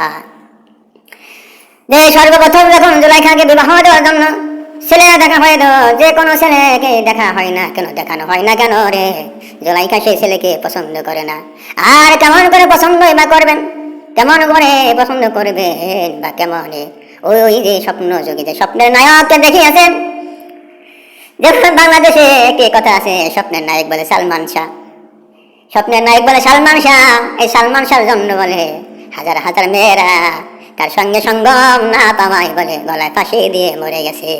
যে সর্বপ্রথম যখন জুলাইখাকে বিবাহ দেওয়ার জন্য ছেলে দেখা হয়, তো যে কোনো ছেলেকে দেখা হয় না কেন, দেখানো হয় না কেন রে, জুলাইখা সেই ছেলেকে পছন্দ করে না। আর কেমন করে পছন্দ বা করবেন, কেমন করে পছন্দ করবেন বা কেমন ওই যে স্বপ্ন যোগী, যে স্বপ্নের নায়ককে দেখিয়েছেন। যেমন বাংলাদেশে একটি কথা আছে, স্বপ্নের নায়ক বলে সালমান শাহ। এই সালমান শাহর জন্য বলে হাজার হাজার মেয়েরা তার সঙ্গে সঙ্গম না পাওয়াই বলে গলায় ফাঁসি দিয়ে মরে গেছে।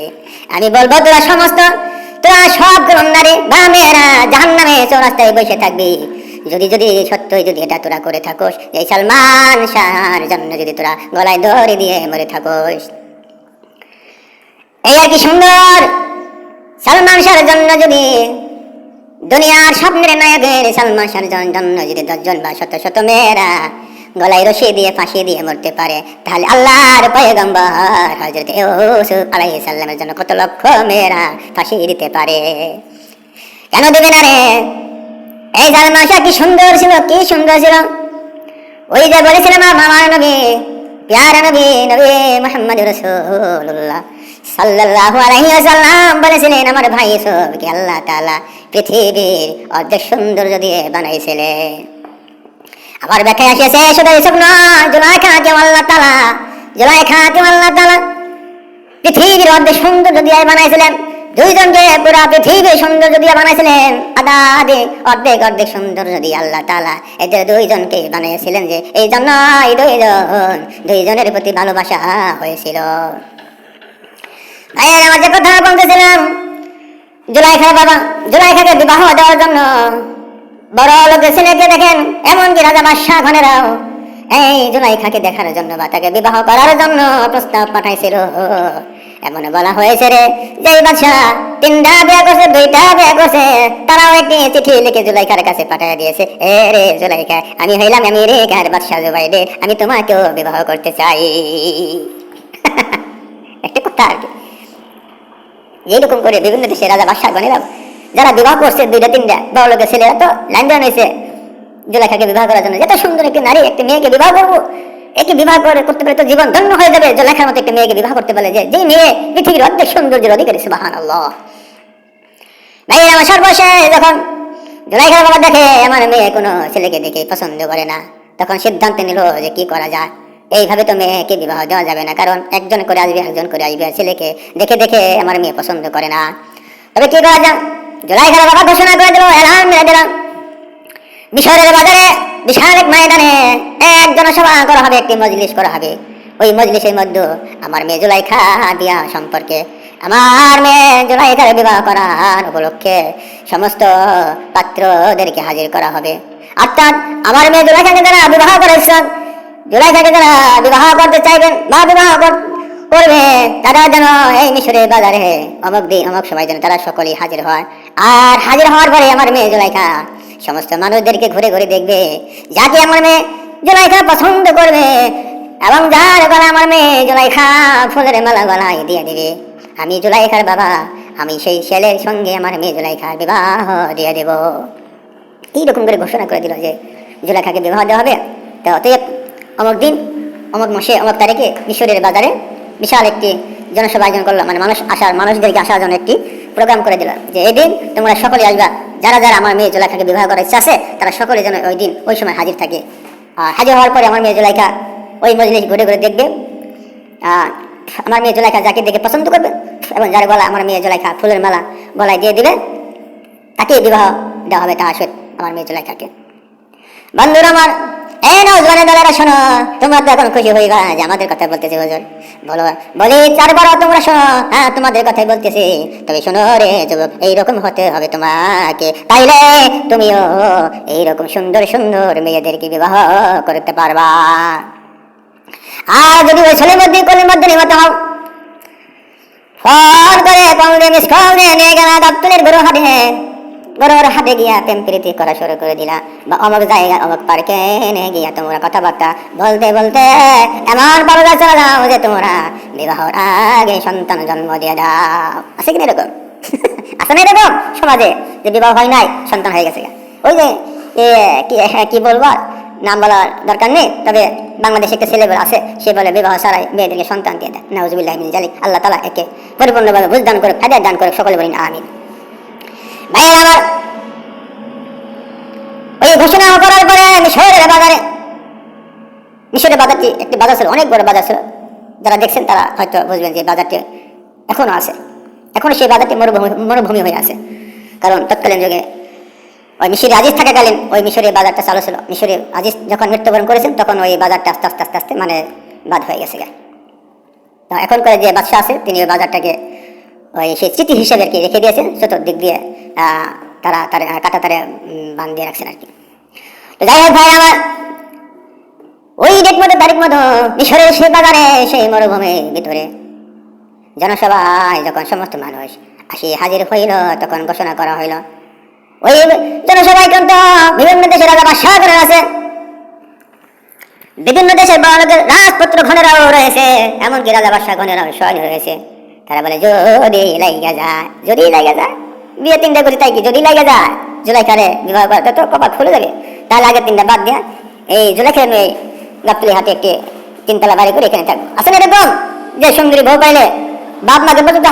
আমি বলবো তোরা সব নারী বা মেয়েরা জাহান্নামে চৌরাস্তায় বসে থাকবি যদি সত্যই যদি এটা তোরা করে থাকোস, এই সালমান শাহর জন্য যদি তোরা গলায় দড়ি দিয়ে মরে থাকোস। এই আর কি সুন্দর। সালমান শাহর জন্য যদি দুনিয়ার স্বপ্নের নায়কের সালমান শাহর জন্য যদি 10 জন বা শত মেয়েরা গলায় রশি দিয়ে ফাঁসি দিয়ে মরতে পারে, তাহলে আল্লাহর পয়গম্বর হযরত ইউসুফ আলাইহিস সালামের জন্য কত লক্ষ মেয়েরা ফাঁসি দিতে পারে। কেন দেবে না রে? এই সালমান শাহ কি সুন্দর ছিল। ওই যে বলেছিলাম আমার নবী, প্যারা নবী মুহাম্মদুর রাসূলুল্লাহ সাল্লাল্লাহু আলাইহি ওয়াসাল্লাম বলেছিলেন, আমার ভাই ইউসুফকে আল্লাহ তাআলা পৃথিবীর অর্ধেক সৌন্দর্য দিয়ে বানাইছিলেন। আবার ব্যাখ্যায় আসিয়াছে শুধু ইউসুফ নয়, জুলাইখাকেও আল্লাহ তাআলা পৃথিবীর অর্ধেক সৌন্দর্য দিয়ে বানাইছিলেন। দুইজনকে পুরা পৃথিবীর সৌন্দর্য দিয়ে বানাইছিলেন। আদা অর্ধেক সৌন্দর্য দিয়ে আল্লাহ তাআলা এদের দুইজনকে বানিয়েছিলেন, যে এই জন্য দুইজনের প্রতি ভালোবাসা হয়েছিল। আমার যে কথা বলতেছিলাম, জুলাইখাকে বিবাহ দেওয়ার জন্য বড় লোকের ছেলেকে দেখেন, এমনকি রাজা বাদশাহ খানেরাও এই জুলাইখাকে দেখার জন্য বা তাকে বিবাহ করার জন্য প্রস্তাব পাঠাইছিল। এমন বলা হয়েছে রে, যে বাদশাহ 3টা বিয়ে করছে, 2টা বিয়ে করছে, তারাও একটি চিঠি লিখে জুলাইখার কাছে পাঠিয়ে দিয়েছে, এ রে জুলাইখা, আমি হইলাম আমেরিকার বাদশাহ জুবাইর, আমি তোমাকেও বিবাহ করতে চাই। একটা কথা আর কি, এইরকম করে বিভিন্ন দেশের রাজা বাদশাহ গণেরা যারা বিবাহ করছে 2টা 3টা বড় লোকের ছেলেরা তো লাইন দেওয়া হয়েছে জুলাইখাকে বিবাহ করার জন্য। এত সুন্দর একটি নারী, একটি মেয়েকে বিবাহ করবো, একে বিবাহ করতে পারে তো জীবন ধন্য হয়ে যাবে। জুলাইখার মতো একটি মেয়েকে বিবাহ করতে পারলে, যে মেয়ে পৃথিবীর অর্ধেক সৌন্দর্যের অধিকারী। সুবহানাল্লাহ। ভাই আমার সর্বশেষ যখন জুলাইখার বাবা দেখে আমার মেয়ে কোনো ছেলেকে দেখে পছন্দ করে না, তখন সিদ্ধান্ত নিল যে কি করা যায়। এইভাবে তো মেয়েকে বিবাহ দেওয়া যাবে না, কারণ একজন করে আসবে ছেলেকে দেখে আমার মেয়ে পছন্দ করে না। তবে কি করা যায়? জুলাইখার বাবা ঘোষণা করে দিল, এলান মেরে দিল, মিশরের বাজারে বিশাল এক ময়দানে এক জনসভা করা হবে, একটি মজলিস করা হবে। ওই মজলিসের মধ্যে আমার মেয়ে জুলাইখা বিয়া সম্পর্কে, আমার মেয়ে জুলাইখার বিবাহ করার উপলক্ষে সমস্ত পাত্রদেরকে হাজির করা হবে। অর্থাৎ আমার মেয়ে জুলাইখাকে যারা বিবাহ করেছেন, জুলাইখাকে যারা বিবাহ করতে চাইবেন বা বিবাহ করবে, তারা যেন এই মিশরের বাজারে অমুক সময় যেন তারা সকলেই হাজির হয়। আর হাজির হওয়ার পরে আমার মেয়ে জুলাইখা সমস্ত মানুষদেরকে ঘুরে ঘুরে দেখবে, যাকে আমার মেয়ে জুলাইখা পছন্দ করবে এবং যার গলা আমার মেয়ে জুলাইখা ফুলের মালা গলায় দিয়ে দেবে, আমি জুলাইখার বাবা, আমি সেই ছেলের সঙ্গে আমার মেয়ে জুলাইখার বিবাহ দিয়ে দেব। এইরকম করে ঘোষণা করে দিল যে জুলাইখাকে বিবাহ দেওয়া হবে। তো অতএব অমুক দিন অমুক মাসে অমুক তারিখে মিশরের বাজারে বিশাল একটি জনসভা আয়োজন করলো, মানে মানুষদেরকে আসার জন্য একটি প্রোগ্রাম করে দিল যে এই দিন তোমরা সকলে আসবা, যারা যারা আমার মেয়ে জুলাইখাকে বিবাহ করার ইচ্ছা আছে তারা সকলে যেন ওই দিন ওই সময় হাজির থাকে। আর হাজির হওয়ার পরে আমার মেয়ে জুলাইখা ওই মজলিস ঘুরে ঘুরে দেখবে, আমার মেয়ে জুলাইখা যাকে দেখে পছন্দ করবে এবং যার গলা আমার মেয়ে জুলাইখা ফুলের মালা গলায় দিয়ে দিবে তাকেই বিবাহ দেওয়া হবে তাহার আমার মেয়ে জুলাইখাকে। বন্ধুরা আমার, এই নওজওয়ানের দলেরা শোনো, তোমরা তো এখন খুশি হয়ে গেলে যে আমাদের কথা বলতেছি হুজুর, বলি চারবার তোমরা শোনো, হ্যাঁ তোমাদের কথাই বলতেছি, তবে শোনো রে যুবক, এইরকম হতে হবে তোমাকে, তাইলে তুমিও এইরকম সুন্দর সুন্দর মেয়েদেরকে বিবাহ করতে পারবা। আর যদি ওই ছেলের মধ্যে কলের মধ্যে নিহত হও, ফোন করে পাউন্ডে মিস কল দিয়ে নিয়ে গেলা গাবতলির গরুর হাটে গিয়া প্রেম প্রীতি করা শুরু করে দিলা, বা অমুক জায়গা অমুক পার্কে নিয়ে গিয়া তোমরা কথাবার্তা বলতে বলতে এমন পর্যায়ে চলে যাও যে তোমরা বিবাহর আগে সন্তান জন্ম দিয়ে দাও। আছে কিনা এরকম? আছে না এরকম সমাজে যে বিবাহ হয় নাই সন্তান হয়ে গেছে? ওই যে কি বলবো, নাম বলার দরকার নেই, তবে বাংলাদেশে একটা ছেলে আছে, সে বলে বিবাহ ছাড়াই মেয়েদেরকে সন্তান দিয়ে দেয়। নাউজুবিল্লাহি মিন যালিক। আল্লাহ তাআলা একে পরিপূর্ণভাবে বুঝদান করে, হেদায়েত দান করে, সকলে বলেন আমিন। ভাইয়ের আমার, ওই ঘোষণা করার পরে মিশরের বাজারটি একটি বাজার ছিল, অনেক বড় বাজার ছিল। যারা দেখছেন তারা হয়তো বুঝবেন যে বাজারটি এখনো আছে, এখনো সেই বাজারটি মরুভূমি হয়ে আছে। কারণ তৎকালীন যুগে ওই মিশরে আজিজ থাকাকালীন ওই মিশরের বাজারটা চালু ছিল। মিশরে আজিজ যখন মৃত্যুবরণ করেছেন তখন ওই বাজারটা আস্তে আস্তে আস্তে আস্তে মানে বাদ হয়ে গেছে। তো এখন করে যে বাদশাহ আছে তিনি ওই বাজারটাকে ওই সেই স্মৃতি হিসেবে আর কি রেখে দিয়েছেন, চতুর্দিক দিয়ে তারা কাটা তারে বান দিয়ে রাখছেন আর কি। তো যাই হোক ভাই আমার, ওই ডেট মতো তারিখ মতো মিশরের সেই বাজারে সেই মরুভূমির ভিতরে জনসভায় যখন সমস্ত মানুষ আসি হাজির হইল, তখন ঘোষণা করা হইল ওই জনসভায় কিন্তু বিভিন্ন দেশের রাজা বাদশাহগণ আছে, বিভিন্ন দেশের বড় লোকের রাজপুত্র গণেরাও রয়েছে, এমনকি রাজা বাদশাহ গণেরাও সৈন্য রয়েছে। তারা বলে যদি লাগা যায় বিয়ে 3টা করি, তাই কি যদি লাগা যায় জুলাইখারে বিবাহ করা তো কপাল খুলে যাবে, তাহলে আগে 3টা বাদ দিয়া এই জুলাইখারে মেয়ে গাবতলি হাতে একটি 3তলা বাড়ি করে এখানে থাকবো। আসলে এরকম যে সুন্দরী বউ পাইলে বাপ মাকে পর্যন্ত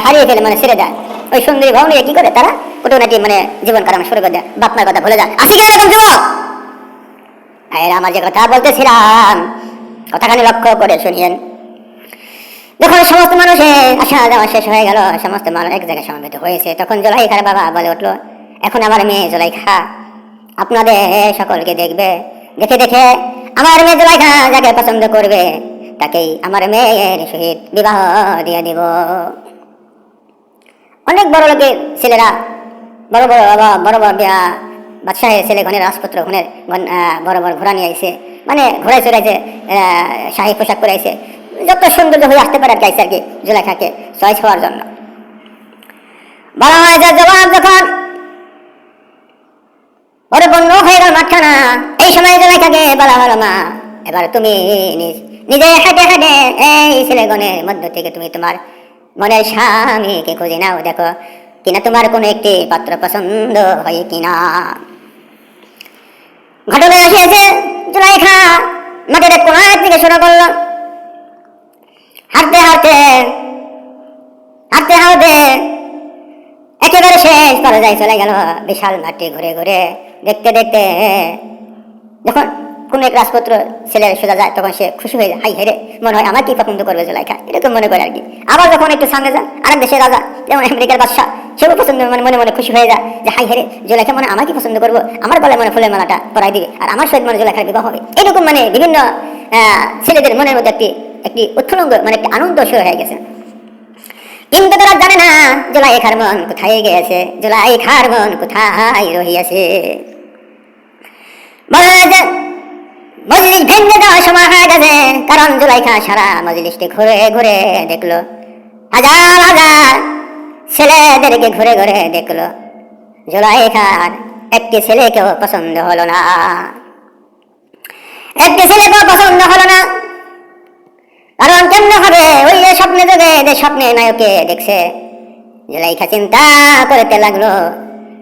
হারিয়ে ফেলে, মানে ছেড়ে দেয়। ওই সুন্দরী বউ নিয়ে কি করে তারা কুটুনাটি মানে জীবন কাটানো শুরু করে দেয়, বাপ মার কথা ভুলে যায়। আসি কেন এরকম যুবক? আমার যে কথা বলতেছিলাম কথাখানি লক্ষ্য করে শুনিয়েন। যখন সমস্ত মানুষের আসা যাওয়া শেষ হয়ে গেল, সমস্ত মানুষ এক জায়গায় সমবেত হয়েছে, তখন জুলাইখার বাবা বলে উঠলো, এখন আমার মেয়ে জুলাইখা আপনাদের সকলকে দেখবে, দেখে দেখে আমার মেয়ে জুলাইখা যাকে পছন্দ করবে তাকেই আমার মেয়ের সহিত বিবাহ দিয়ে দিব। অনেক বড় লোকের ছেলেরা বড় বড় বাদশাহের ছেলে ঘনের রাজপুত্র ঘনের বড় বড় ঘোড়া নিয়ে আইছে, মানে ঘোড়ায় চড়াইছে, শাহী পোশাক করে আইছে, যত সৌন্দর্য হয়ে আসতে পারে আর কি আর কি জুলাইখাকে চয়েস হওয়ার জন্য। বলা হয় যে জবাব যখন পরিপূর্ণ হয়ে গেল মাঠখানা, এই সময় জুলাইখাকে বলা হলো, মা এবার তুমি নিজে হাঁটে হাঁটে এই ছেলেগণের মধ্য থেকে তুমি তোমার মনের স্বামীকে খুঁজে নাও, দেখো কিনা তোমার কোনো একটি পাত্র পছন্দ হয় কিনা। ঘটনা এসেছে জুলাইখা মাটির কোনার থেকে শুরু করলো, হাঁটতে হাঁটতে একেবারে শেষ পর্যায়ে চলে গেল। বিশাল মাটি ঘুরে ঘুরে দেখতে দেখতে যখন কোন এক রাজপুত্র ছেলের সোজা যায়, তখন সে খুশি হয়ে যায়, হাই হেরে মনে হয় আমার কি পছন্দ করবে জুলাইখা, এরকম মনে করে আর কি। আবার যখন একটু সামনে যায় আরেক দেশের রাজা, যেমন আমেরিকার বাদশাহ, সেও পছন্দ মনে মনে খুশি হয়ে যায় যে হাই হেরে জুলাইখা মনে আমার কি পছন্দ করবো, আমার গলায় মনে ফুলের মালাটা পরাই দিবে আর আমার সহিত মনে জুলাইখার বিবাহ হবে। এরকম মানে বিভিন্ন ছেলেদের মনের মধ্যে একটি উৎফুল্লঙ্গ মানে একটি আনন্দ শুরু হয়ে গেছে। কিন্তু তারা জানে না জুলাইখার মন কোথায় গিয়েছে, জুলাইখার মন কোথায় রহিয়াছে। বলা যায় যে মজলিস ভেঙে যাওয়ার সময় হয়ে গেছে, কারণ জুলাইখা সারা মজলিসটি ঘুরে ঘুরে দেখলো, হাজার হাজার ছেলেদেরকে ঘুরে ঘুরে দেখলো, জুলাইখার একটি ছেলেকেও পছন্দ হলো না, একটি ছেলেকেও পছন্দ হলো না। কারণ কেমন হবে, ওই যে স্বপ্নে যোগে যে স্বপ্নে নায়কে দেখছে। জুলাইখা চিন্তা করতে লাগলো,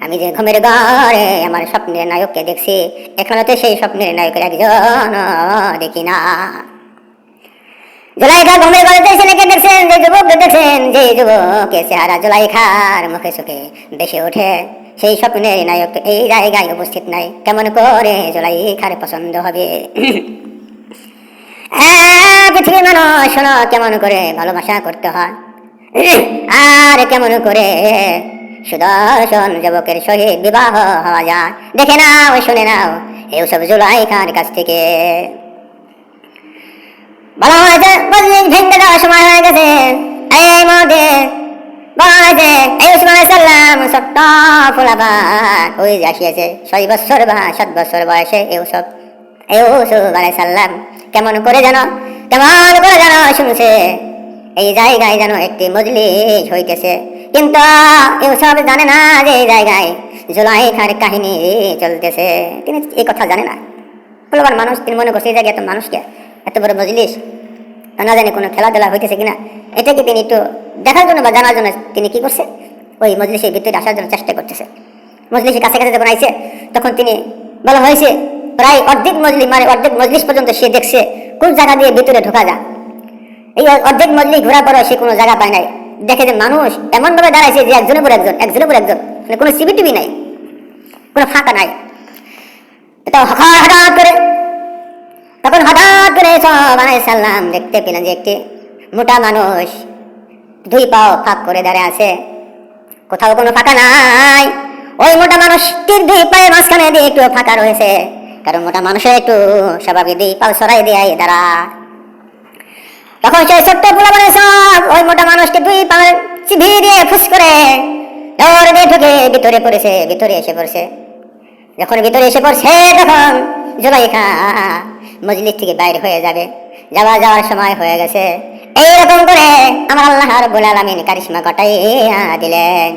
আমি যে ঘুমের ঘরে আমার স্বপ্নের নায়ককে দেখছি, এখনো তো সেই স্বপ্নের নায়কের একজন দেখি না। জুলাইখা ঘুমের ঘরে যে ছেলেকে দেখছেন, যে যুবককে দেখছেন, যে যুবকের চেহারা জুলাইখার মুখে চোখে বেশি ওঠে, সেই স্বপ্নের নায়ক এই জায়গায় উপস্থিত নাই। কেমন করে জুলাইখার পছন্দ হবে? পৃথিবীর মানুষ শোনো, কেমন করে ভালোবাসা করতে হয়, আর কেমন করে সুদর্শন যুবকের সহিত বিবাহ হওয়া যায়। দেখে নাও, শুনে নাও এইসব জুলাইখার কাছ থেকে। বলা হয়েছে মজলিস ভেঙে দেওয়ার সময় হয়ে গেছে। এই মধ্যে বলা হয়েছে এই উসমান সাল্লাম ছোট্ট ফুলাবান ওই যে আসিয়াছে 6 বছর বা 7 বছর বয়সে ইউসুফ আলাইহিস সালাম কেমন করে যেন শুনছে এই জায়গায় যেন একটি মজলিস হইতেছে, কিন্তু ইউসুফ জানে না যে এই জায়গায় জুলাইখার কাহিনী চলতেছে। তিনি এই কথা জানে না। ফুলাবান মানুষ, তিনি মনে করছে এই জায়গায় এত মানুষকে, এত বড় মজলিস, না জানি কোনো খেলাধুলা হইতেছে কিনা, এটাকে তিনি একটু দেখার জন্য বা জানার জন্য তিনি কি করছে, ওই মজলিসের ভিতরে আসার জন্য চেষ্টা করতেছে। মজলিসের কাছে কাছে যখন আইছে, তখন তিনি বলা হয়েছে প্রায় অর্ধেক মজলিস পর্যন্ত সে দেখছে কোন জায়গা দিয়ে ভিতরে ঢোকা যায়। এই অর্ধেক মজলিস ঘোরার পরে সে কোনো জায়গা পায় নাই। দেখে যে মানুষ এমন ভাবে দাঁড়াইছে যে একজনের পর একজন, মানে কোনো সিবিটিভি নাই, কোনো ফাঁকা নাই। তখন হঠাৎ করে ইউসুফ আলাইহিস সালাম দেখতে পেলেন যে একটি মোটা মানুষ 2 পাও ফাঁক করে দাঁড়িয়ে আছে, কোথাও কোনো ফাঁকা নাই। ওই মোটা মানুষটির 2 পায়ের মাঝখানে দিয়ে একটু ফাঁকা রয়েছে, কারণ মোটা মানুষের একটু স্বাভাবিক 2 পাও সরাই দিয়ে দাঁড়া। তখন সেই ছোট্ট পোলাপান ইউসুফ ওই মোটা মানুষটি 2 পায়ের চিবি দিয়ে ফুস করে দৌড় দিয়ে ঢুকে ভিতরে এসে পড়ছে। যখন ভিতরে এসে পড়ছে, তখন জুলাইখা মজলিস থেকে বাইরে হয়ে যাওয়ার সময় হয়ে গেছে। এইরকম করে আমার আল্লাহ রাব্বুল আলামিন কারিশমা ঘটাইয়া দিলেন।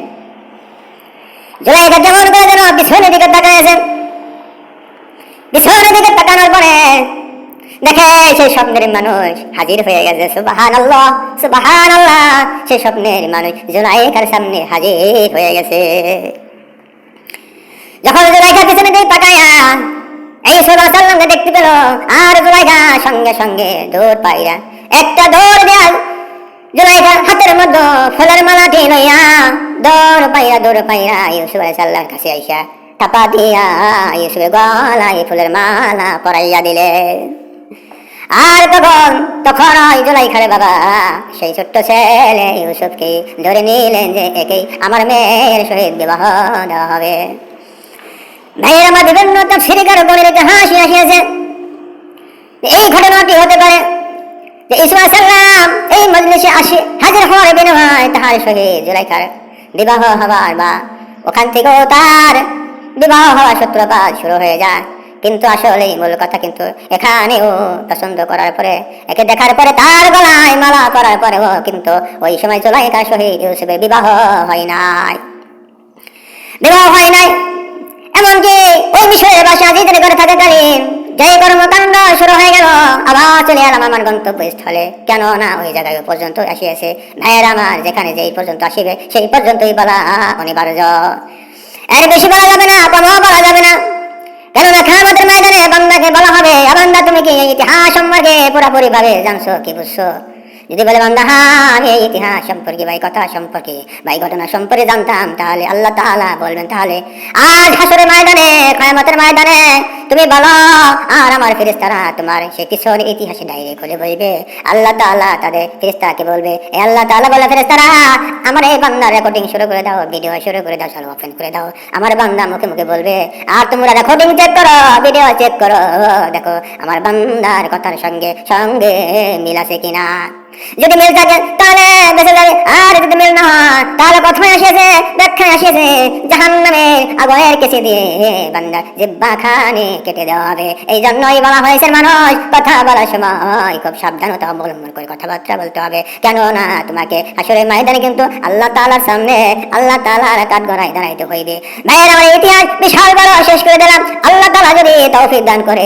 জুলাইখা যেমন করে যেন পিছনের দিকে তাকাইছে, পিছনের দিকে তাকানোর পরে দেখে সেই স্বপ্নের মানুষ হাজির হয়ে গেছে। সুবহানাল্লাহ, সেই স্বপ্নের মানুষ জুলাইখার সামনে হাজির হয়ে গেছে। যখন জুলাইখা পিছনে দিকে তাকাইয়া এই সাল্লামকে দেখতে পেল, আর জুলাইখা সঙ্গে সঙ্গে দৌড় পাইরা একটা দৌড় দেয় জুলাইখার হাতের মধ্যে ফুলের মালাটি লইয়া দৌড় পাইরা ইউসুফ আলাইহিস সালামের কাছে আইসা টাপা দিয়া ইউসুফের গলায় ফুলের মালা পরাইয়া দিলেন। আর তখন ওই জুলাইখার বাবা সেই ছোট্ট ছেলে ইউসুফকে ধরে নিলেন যে একেই আমার মেয়ের সহিত বিবাহ দেওয়া হবে। ভাইয়ের আমার বিভিন্ন তাফসীরকার বর্ণিত ইতিহাস আসিয়াছে। এই ঘটনাটি হতে পারে যে ইউসুফ আলাইহিস সালাম এই মজলিসে হাজির হওয়ার বিনিময়ে তাহার সহিত জুলাইখার বিবাহ হওয়ার বা ওখান থেকেও তার বিবাহ হওয়ার সূত্রপাত শুরু হয়ে যায়। কিন্তু আসলে মূল কথা কিন্তু এখানেও পছন্দ করার পরে, একে দেখার পরে, তার গলায় মালা করার পরেও কিন্তু ওই সময় জুলাইখার সহিত ইউসুফের বিবাহ হয় নাই। এমনকি ওই মিশরের বাসা জিদের ঘরে থাকাকালীন যে কর্মকাণ্ড শুরু হয়ে গেল, আবার চলে এলাম আমার গন্তব্যস্থলে। কেন না ওই জায়গায় পর্যন্ত আসিয়াছে। ভাইয়ের আমার যেখানে যেই পর্যন্ত আসিবে সেই পর্যন্তই বলা অনিবার্য, এর বেশি বলা যাবে না, কমও বলা যাবে না। কেননা কিয়ামতের ময়দানে বান্দাকে বলা হবে, বান্দা তুমি কি এই ইতিহাস সম্পর্কে পুরোপুরি ভাবে জানছো, কি বুঝছো? যদি বলে বান্দা হ্যাঁ আমি এই ইতিহাস সম্পর্কে বা এই কথা সম্পর্কে বা এই ঘটনা সম্পর্কে জানতাম, তাহলে আল্লাহ তাআলা বলবেন তাহলে আজ হাসরের ময়দানে, কিয়ামতের ময়দানে তুমি বলো, আর আমার ফেরেশতারা তোমার সেই কিশোর ইতিহাসে ডাইরে খুলে বলবে। আল্লাহ তাআলা তাদের ফেরেশতাকে বলবে, এ আল্লাহ তাআলা বলে ফেরেশতারা আমার এই বান্দার রেকর্ডিং শুরু করে দাও, ভিডিও শুরু করে দাও, চালু ওপেন করে দাও। আমার বান্দা মুখে মুখে বলবে, আর তোমরা রেকর্ডিং চেক করো, ভিডিও চেক করো, দেখো আমার বান্দার কথার সঙ্গে মিল আছে কিনা। যদি মিল থাকে তাহলে বেঁচে যাবে, আর যদি মিল না হয় তাহলে কথায় আসিয়েছে, ব্যাখ্যায় আসিয়েছে জাহান্নামের আগুনের কেচি দিয়ে বান্দার জিহ্বা খানে কেটে দেওয়া হবে। এই জন্যই বলা হয়েছে মানুষ কথা বলার সময় খুব সাবধানতা অবলম্বন করে কথাবার্তা বলতে হবে। কেননা তোমাকে হাসরের ময়দানে কিন্তু আল্লাহ তাআলার সামনে আল্লাহ তাআলার কাঠগড়ায় দাঁড়াইতে হইবে। ভাইয়ের আমার ইতিহাস বিশাল বড় শেষ করে দিলাম। আল্লাহ তাআলা যদি তৌফিক দান করে